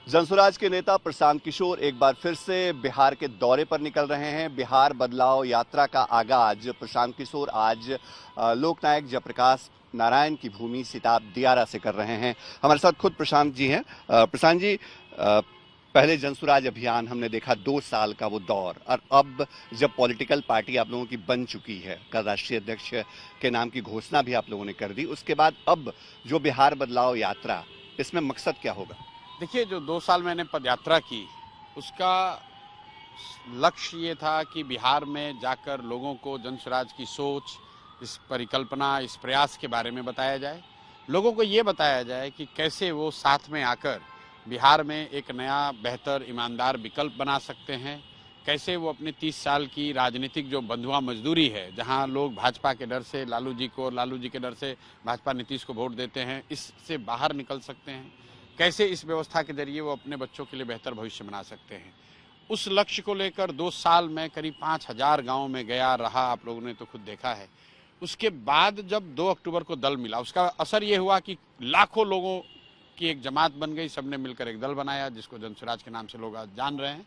जनसुराज के नेता प्रशांत किशोर एक बार फिर से बिहार के दौरे पर निकल रहे हैं। बिहार बदलाव यात्रा का आगाज प्रशांत किशोर आज लोकनायक जयप्रकाश नारायण की भूमि सिताब दियारा से कर रहे हैं। हमारे साथ खुद प्रशांत जी हैं। प्रशांत जी, पहले जनसुराज अभियान हमने देखा 2 साल का वो दौर, और अब जब पॉलिटिकल पार्टी आप लोगों की बन चुकी है, कल राष्ट्रीय अध्यक्ष के नाम की घोषणा भी आप लोगों ने कर दी, उसके बाद अब जो बिहार बदलाव यात्रा, इसमें मकसद क्या होगा? देखिए, जो 2 साल मैंने पदयात्रा की, उसका लक्ष्य ये था कि बिहार में जाकर लोगों को जनसुराज की सोच, इस परिकल्पना, इस प्रयास के बारे में बताया जाए। लोगों को ये बताया जाए कि कैसे वो साथ में आकर बिहार में एक नया बेहतर ईमानदार विकल्प बना सकते हैं, कैसे वो अपने 30 साल की राजनीतिक जो बंधुआ मजदूरी है, जहां लोग भाजपा के डर से लालू जी को, लालू जी के डर से भाजपा नीतीश को वोट देते हैं, इससे बाहर निकल सकते हैं, कैसे इस व्यवस्था के जरिए वो अपने बच्चों के लिए बेहतर भविष्य बना सकते हैं। उस लक्ष्य को लेकर 2 साल में करीब 5000 गाँव में गया रहा, आप लोगों ने तो खुद देखा है। उसके बाद जब 2 अक्टूबर को दल मिला, उसका असर ये हुआ कि लाखों लोगों की एक जमात बन गई, सबने मिलकर एक दल बनाया जिसको जनसुराज के नाम से लोग आज जान रहे हैं।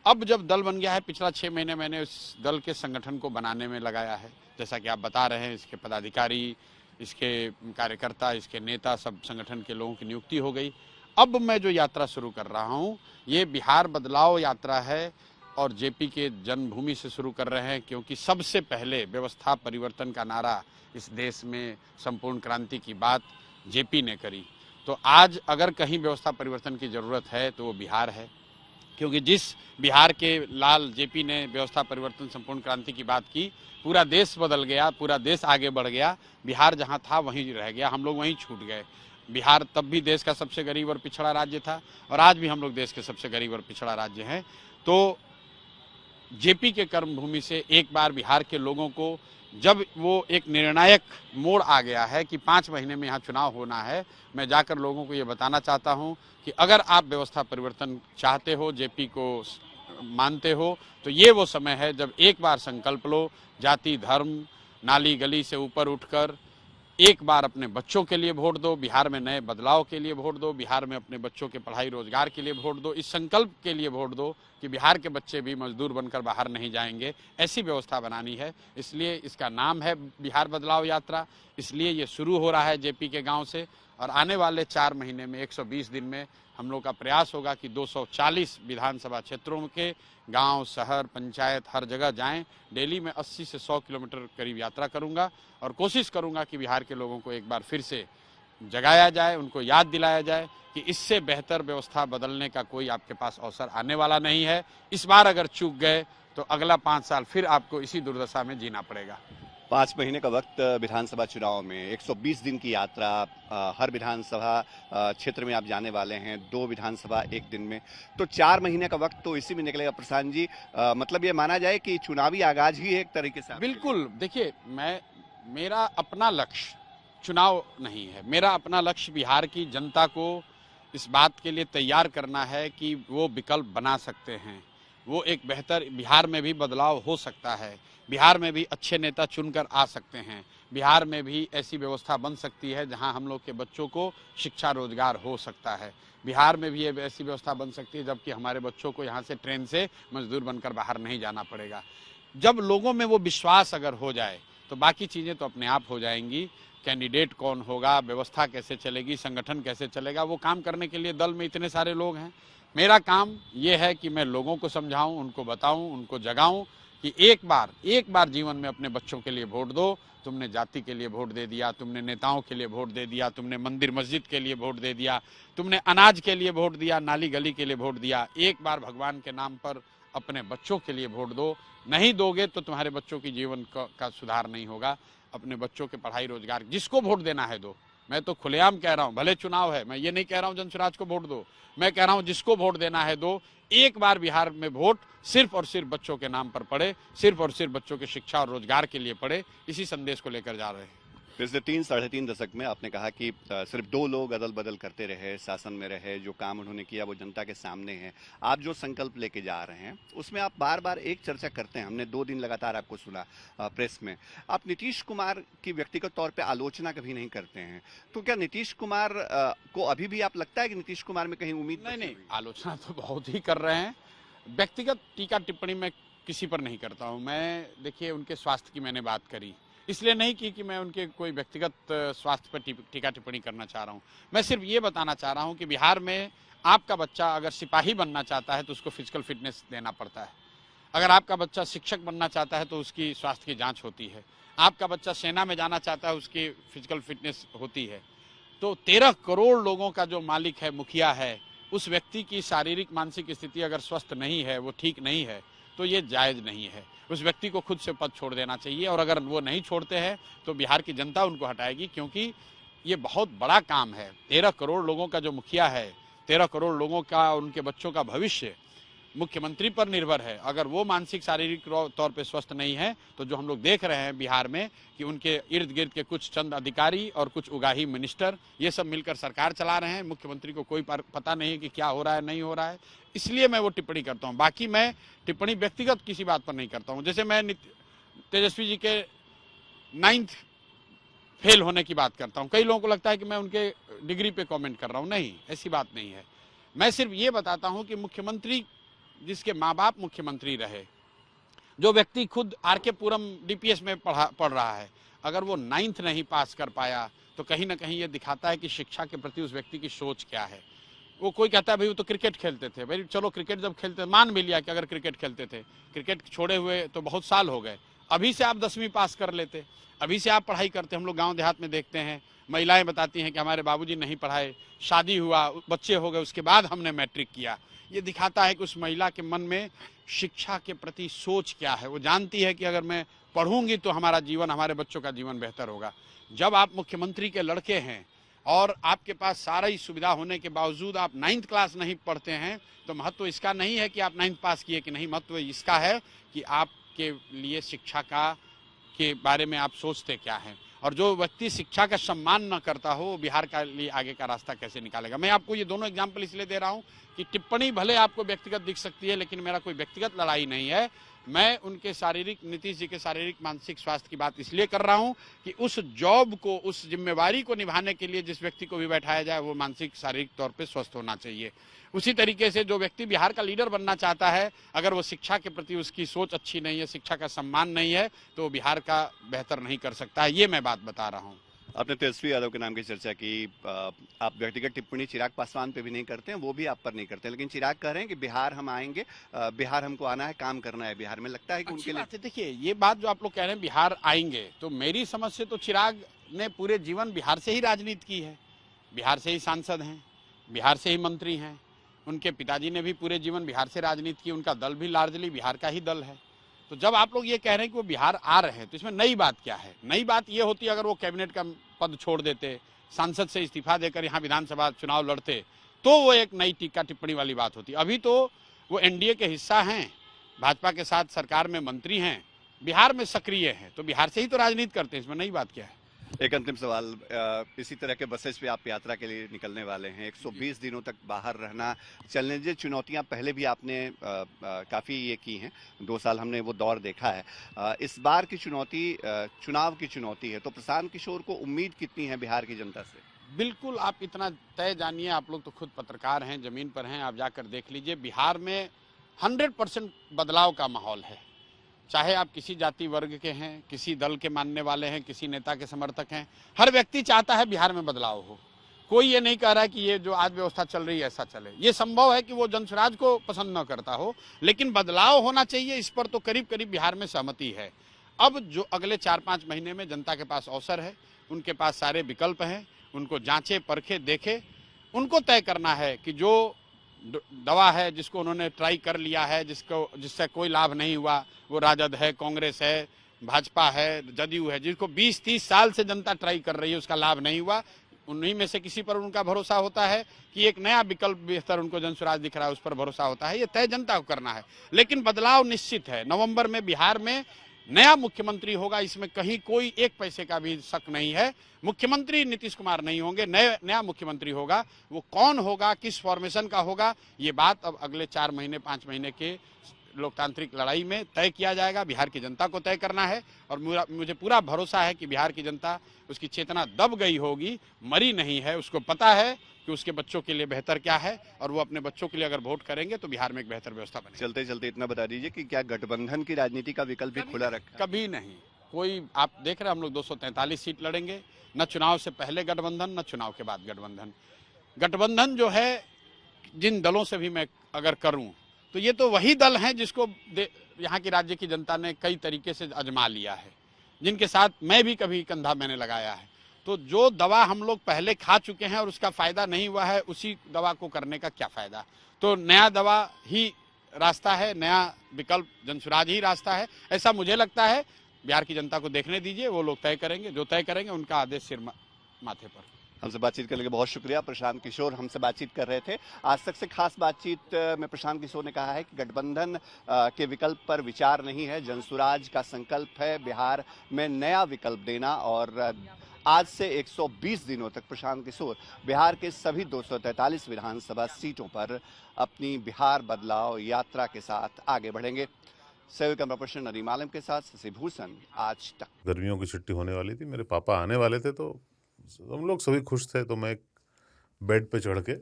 अब जब दल बन गया है, पिछला 6 महीने मैंने उस दल के संगठन को बनाने में लगाया है। जैसा कि आप बता रहे हैं, इसके पदाधिकारी, इसके कार्यकर्ता, इसके नेता, सब संगठन के लोगों की नियुक्ति हो गई। अब मैं जो यात्रा शुरू कर रहा हूँ, ये बिहार बदलाव यात्रा है और जेपी के जन्मभूमि से शुरू कर रहे हैं, क्योंकि सबसे पहले व्यवस्था परिवर्तन का नारा इस देश में संपूर्ण क्रांति की बात जेपी ने करी। तो आज अगर कहीं व्यवस्था परिवर्तन की जरूरत है तो वो बिहार है, क्योंकि जिस बिहार के लाल जेपी ने व्यवस्था परिवर्तन संपूर्ण क्रांति की बात की, पूरा देश बदल गया, पूरा देश आगे बढ़ गया। बिहार जहां था वहीं रह गया, हम लोग वहीं छूट गए। बिहार तब भी देश का सबसे गरीब और पिछड़ा राज्य था, और आज भी हम लोग देश के सबसे गरीब और पिछड़ा राज्य हैं। तो जेपी के कर्मभूमि से एक बार बिहार के लोगों को, जब वो एक निर्णायक मोड़ आ गया है कि 5 महीने में यहाँ चुनाव होना है, मैं जाकर लोगों को ये बताना चाहता हूँ कि अगर आप व्यवस्था परिवर्तन चाहते हो, जेपी को मानते हो, तो ये वो समय है जब एक बार संकल्प लो, जाति धर्म नाली गली से ऊपर उठकर एक बार अपने बच्चों के लिए वोट दो, बिहार में नए बदलाव के लिए वोट दो, बिहार में अपने बच्चों के पढ़ाई रोजगार के लिए वोट दो, इस संकल्प के लिए वोट दो कि बिहार के बच्चे भी मजदूर बनकर बाहर नहीं जाएंगे। ऐसी व्यवस्था बनानी है, इसलिए इसका नाम है बिहार बदलाव यात्रा। इसलिए ये शुरू हो रहा है जेपी के गांव से, और आने वाले 4 महीने में 120 दिन में हम लोग का प्रयास होगा कि 240 विधानसभा क्षेत्रों के गांव, शहर, पंचायत, हर जगह जाएं। डेली में 80 से 100 किलोमीटर करीब यात्रा करूंगा, और कोशिश करूंगा कि बिहार के लोगों को एक बार फिर से जगाया जाए, उनको याद दिलाया जाए कि इससे बेहतर व्यवस्था बदलने का कोई आपके पास अवसर आने वाला नहीं है। इस बार अगर चूक गए तो अगला 5 साल फिर आपको इसी दुर्दशा में जीना पड़ेगा। 5 महीने का वक्त विधानसभा चुनाव में, 120 दिन की यात्रा, हर विधानसभा क्षेत्र में आप जाने वाले हैं, 2 विधानसभा 1 दिन में, तो 4 महीने का वक्त तो इसी में निकलेगा। प्रशांत जी, मतलब ये माना जाए कि चुनावी आगाज ही एक तरीके से? बिल्कुल। देखिए, मेरा अपना लक्ष्य चुनाव नहीं है, मेरा अपना लक्ष्य बिहार की जनता को इस बात के लिए तैयार करना है कि वो विकल्प बना सकते हैं, वो एक बेहतर बिहार में भी बदलाव हो सकता है, बिहार में भी अच्छे नेता चुनकर आ सकते हैं, बिहार में भी ऐसी व्यवस्था बन सकती है जहां हम लोग के बच्चों को शिक्षा रोजगार हो सकता है, बिहार में भी ऐसी व्यवस्था बन सकती है जबकि हमारे बच्चों को यहाँ से ट्रेन से मजदूर बनकर बाहर नहीं जाना पड़ेगा। जब लोगों में वो विश्वास अगर हो जाए तो बाकी चीज़ें तो अपने आप हो जाएंगी। कैंडिडेट कौन होगा, व्यवस्था कैसे चलेगी, संगठन कैसे चलेगा, वो काम करने के लिए दल में इतने सारे लोग हैं। मेरा काम ये है कि मैं लोगों को समझाऊं, उनको बताऊं, उनको जगाऊं कि एक बार जीवन में अपने बच्चों के लिए वोट दो। तुमने जाति के लिए वोट दे दिया, तुमने नेताओं के लिए वोट दे दिया, तुमने मंदिर मस्जिद के लिए वोट दे दिया, तुमने अनाज के लिए वोट दिया, नाली गली के लिए वोट दिया। एक बार भगवान के नाम पर अपने बच्चों के लिए वोट दो। नहीं दोगे तो तुम्हारे बच्चों की जीवन का सुधार नहीं होगा। अपने बच्चों के पढ़ाई रोजगार, जिसको वोट देना है दो। मैं तो खुलेआम कह रहा हूं, भले चुनाव है, मैं ये नहीं कह रहा हूं जनसुराज को वोट दो, मैं कह रहा हूं जिसको वोट देना है दो। एक बार बिहार में वोट सिर्फ और सिर्फ बच्चों के नाम पर पड़े, सिर्फ और सिर्फ बच्चों के शिक्षा और रोजगार के लिए पड़े, इसी संदेश को लेकर जा रहे हैं। पिछले 3 साढ़े 3 दशक में आपने कहा कि सिर्फ 2 लोग अदल बदल करते रहे, शासन में रहे, जो काम उन्होंने किया वो जनता के सामने है। आप जो संकल्प लेके जा रहे हैं उसमें आप बार बार एक चर्चा करते हैं, हमने 2 दिन लगातार आपको सुना प्रेस में, आप नीतीश कुमार की व्यक्तिगत तौर पे आलोचना कभी नहीं करते हैं। तो क्या नीतीश कुमार को अभी भी आप लगता है कि नीतीश कुमार में कहीं उम्मीद नहीं, आलोचना तो बहुत ही कर रहे हैं। व्यक्तिगत टीका टिप्पणी मैं किसी पर नहीं करता हूं। मैं देखिए उनके स्वास्थ्य की मैंने बात करी, इसलिए नहीं की कि मैं उनके कोई व्यक्तिगत स्वास्थ्य पर टीका टिप्पणी करना चाह रहा हूं। मैं सिर्फ ये बताना चाह रहा हूं कि बिहार में आपका बच्चा अगर सिपाही बनना चाहता है तो उसको फिजिकल फिटनेस देना पड़ता है। अगर आपका बच्चा शिक्षक बनना चाहता है तो उसकी स्वास्थ्य की जांच होती है। आपका बच्चा सेना में जाना चाहता है, उसकी फिजिकल फिटनेस होती है। तो 13 करोड़ लोगों का जो मालिक है, मुखिया है, उस व्यक्ति की शारीरिक मानसिक स्थिति अगर स्वस्थ नहीं है, वो ठीक नहीं है, तो ये जायज़ नहीं है। उस व्यक्ति को खुद से पद छोड़ देना चाहिए, और अगर वो नहीं छोड़ते हैं तो बिहार की जनता उनको हटाएगी, क्योंकि ये बहुत बड़ा काम है। 13 करोड़ लोगों का जो मुखिया है, 13 करोड़ लोगों का, उनके बच्चों का भविष्य मुख्यमंत्री पर निर्भर है। अगर वो मानसिक शारीरिक तौर पे स्वस्थ नहीं है तो जो हम लोग देख रहे हैं बिहार में कि उनके इर्द गिर्द के कुछ चंद अधिकारी और कुछ उगाही मिनिस्टर, ये सब मिलकर सरकार चला रहे हैं। मुख्यमंत्री को कोई पता नहीं है कि क्या हो रहा है, नहीं हो रहा है, इसलिए मैं वो टिप्पणी करता हूँ। बाकी मैं टिप्पणी व्यक्तिगत किसी बात पर नहीं करता हूँ। जैसे मैं तेजस्वी जी के 9th फेल होने की बात करता हूँ, कई लोगों को लगता है कि मैं उनके डिग्री पे कमेंट कर रहा हूँ। नहीं, ऐसी बात नहीं है। मैं सिर्फ ये बताता हूँ कि मुख्यमंत्री, जिसके माँ बाप मुख्यमंत्री रहे, जो व्यक्ति खुद आर.के. पुरम डीपीएस में पढ़ रहा है, अगर वो 9th नहीं पास कर पाया तो कहीं ना कहीं ये दिखाता है कि शिक्षा के प्रति उस व्यक्ति की सोच क्या है। वो कोई कहता है भाई वो तो क्रिकेट खेलते थे, भाई चलो क्रिकेट जब खेलते, मान भी लिया कि अगर क्रिकेट खेलते थे, क्रिकेट छोड़े हुए तो बहुत साल हो गए, अभी से आप 10वीं पास कर लेते, अभी से आप पढ़ाई करते। हम लोग गाँव देहात में देखते हैं, महिलाएं बताती हैं कि हमारे बाबूजी नहीं पढ़ाए, शादी हुआ, बच्चे हो गए, उसके बाद हमने मैट्रिक किया। ये दिखाता है कि उस महिला के मन में शिक्षा के प्रति सोच क्या है। वो जानती है कि अगर मैं पढ़ूंगी तो हमारा जीवन, हमारे बच्चों का जीवन बेहतर होगा। जब आप मुख्यमंत्री के लड़के हैं और आपके पास सारी सुविधा होने के बावजूद आप 9th क्लास नहीं पढ़ते हैं, तो महत्व इसका नहीं है कि आप 9th पास किए कि नहीं, महत्व इसका है कि आपके लिए शिक्षा के बारे में आप सोचते क्या हैं। और जो व्यक्ति शिक्षा का सम्मान न करता हो, बिहार का लिए आगे का रास्ता कैसे निकालेगा। मैं आपको ये दोनों एग्जाम्पल इसलिए दे रहा हूँ कि टिप्पणी भले आपको व्यक्तिगत दिख सकती है, लेकिन मेरा कोई व्यक्तिगत लड़ाई नहीं है। मैं उनके शारीरिक, नीतीश जी के शारीरिक मानसिक स्वास्थ्य की बात इसलिए कर रहा हूं कि उस जॉब को, उस जिम्मेवारी को निभाने के लिए जिस व्यक्ति को भी बैठाया जाए वो मानसिक शारीरिक तौर पे स्वस्थ होना चाहिए। उसी तरीके से जो व्यक्ति बिहार का लीडर बनना चाहता है, अगर वो शिक्षा के प्रति उसकी सोच अच्छी नहीं है, शिक्षा का सम्मान नहीं है, तो वो बिहार का बेहतर नहीं कर सकता है। ये मैं बात बता रहा हूँ। आपने तेजस्वी यादव के नाम की चर्चा की। आप व्यक्तिगत टिप्पणी चिराग पासवान पे भी नहीं करते हैं, वो भी आप पर नहीं करते हैं, लेकिन चिराग कह रहे हैं कि बिहार हम आएंगे, बिहार हमको आना है, काम करना है बिहार में। लगता है कि उनके लिए देखिए, ये बात जो आप लोग कह रहे हैं बिहार आएंगे, तो मेरी समझ से तो चिराग ने पूरे जीवन बिहार से ही राजनीति की है, बिहार से ही सांसद हैं, बिहार से ही मंत्री हैं। उनके पिताजी ने भी पूरे जीवन बिहार से राजनीति की, उनका दल भी लार्जली बिहार का ही दल है। तो जब आप लोग ये कह रहे हैं कि वो बिहार आ रहे हैं, तो इसमें नई बात क्या है? नई बात ये होती अगर वो कैबिनेट का पद छोड़ देते, सांसद से इस्तीफा देकर यहाँ विधानसभा चुनाव लड़ते, तो वो एक नई टीका टिप्पणी वाली बात होती। अभी तो वो एनडीए के हिस्सा हैं, भाजपा के साथ सरकार में मंत्री हैं, बिहार में सक्रिय हैं, तो बिहार से ही तो राजनीति करते हैं, इसमें नई बात क्या है? एक अंतिम सवाल, इसी तरह के बसेस पे आप यात्रा के लिए निकलने वाले हैं, 120 दिनों तक बाहर रहना, चैलेंजेस, चुनौतियां पहले भी आपने काफ़ी ये की हैं, 2 साल हमने वो दौर देखा है। इस बार की चुनौती चुनाव की चुनौती है, तो प्रशांत किशोर को उम्मीद कितनी है बिहार की जनता से? बिल्कुल, आप इतना तय जानिए, आप लोग तो खुद पत्रकार हैं, जमीन पर हैं, आप जाकर देख लीजिए। बिहार में 100% बदलाव का माहौल है। चाहे आप किसी जाति वर्ग के हैं, किसी दल के मानने वाले हैं, किसी नेता के समर्थक हैं, हर व्यक्ति चाहता है बिहार में बदलाव हो। कोई ये नहीं कह रहा है कि ये जो आज व्यवस्था चल रही है ऐसा चले। ये संभव है कि वो जनसुराज को पसंद न करता हो, लेकिन बदलाव होना चाहिए, इस पर तो करीब करीब बिहार में सहमति है। अब जो अगले 4-5 महीने में जनता के पास अवसर है, उनके पास सारे विकल्प हैं, उनको जांचे, परखे, देखे, उनको तय करना है कि जो दवा है जिसको उन्होंने ट्राई कर लिया है, जिससे कोई लाभ नहीं हुआ, वो राजद है, कांग्रेस है, भाजपा है, जदयू है, जिसको 20-30 साल से जनता ट्राई कर रही है, उसका लाभ नहीं हुआ, उन्हीं में से किसी पर उनका भरोसा होता है कि एक नया विकल्प बेहतर उनको जनसुराज दिख रहा है, उस पर भरोसा होता है। ये तय जनता को करना है, लेकिन बदलाव निश्चित है। नवंबर में बिहार में नया मुख्यमंत्री होगा, इसमें कहीं कोई एक पैसे का भी शक नहीं है। मुख्यमंत्री नीतीश कुमार नहीं होंगे, नया मुख्यमंत्री होगा। वो कौन होगा, किस फॉर्मेशन का होगा, ये बात अब अगले 4 महीने 5 महीने के लोकतांत्रिक लड़ाई में तय किया जाएगा। बिहार की जनता को तय करना है और मुझे पूरा भरोसा है कि बिहार की जनता, उसकी चेतना दब गई होगी, मरी नहीं है। उसको पता है कि उसके बच्चों के लिए बेहतर क्या है और वो अपने बच्चों के लिए अगर वोट करेंगे तो बिहार में एक बेहतर व्यवस्था बनेगी। चलते चलते इतना बता दीजिए कि क्या गठबंधन की राजनीति का विकल्प भी खुला रखा है? कभी नहीं। कोई, आप देख रहे हैं हम लोग 243 सीट लड़ेंगे, न चुनाव से पहले गठबंधन न चुनाव के बाद गठबंधन। गठबंधन जो है जिन दलों से भी मैं अगर करूं तो ये तो वही दल हैं जिसको यहाँ की राज्य की जनता ने कई तरीके से आजमा लिया है, जिनके साथ मैं भी कभी कंधा मैंने लगाया है। तो जो दवा हम लोग पहले खा चुके हैं और उसका फायदा नहीं हुआ है, उसी दवा को करने का क्या फायदा। तो नया दवा ही रास्ता है, नया विकल्प जनसुराज ही रास्ता है, ऐसा मुझे लगता है। बिहार की जनता को देखने दीजिए, वो लोग तय करेंगे, जो तय करेंगे उनका आदेश सिर माथे पर। हमसे बातचीत करने के लिए बहुत शुक्रिया। प्रशांत किशोर हमसे बातचीत कर रहे थे। आज तक से खास बातचीत में प्रशांत किशोर ने कहा है कि गठबंधन के विकल्प पर विचार नहीं है, जनसुराज का संकल्प है बिहार में नया विकल्प देना। और आज से 120 दिनों तक प्रशांत किशोर बिहार के सभी 243 विधानसभा सीटों पर अपनी बिहार बदलाव यात्रा के साथ आगे बढ़ेंगे। सहयोगी कैमरा पर्सन नदीम आलम के साथ शशि भूषण, आज तक। गर्मियों की छुट्टी होने वाली थी, मेरे पापा आने वाले थे, तो हम लोग सभी खुश थे। तो मैं बेड पे चढ़ के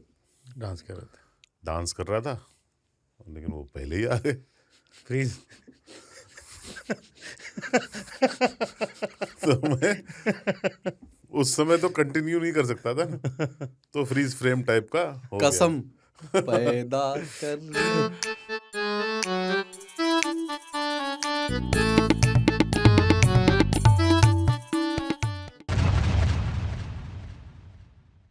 डांस कर रहे थे, डांस कर रहा था, लेकिन वो पहले ही आ गए। फ्रीज। तो मैं उस समय तो कंटिन्यू नहीं कर सकता था ना, तो फ्रीज फ्रेम टाइप का हो गया। कसम पैदा कर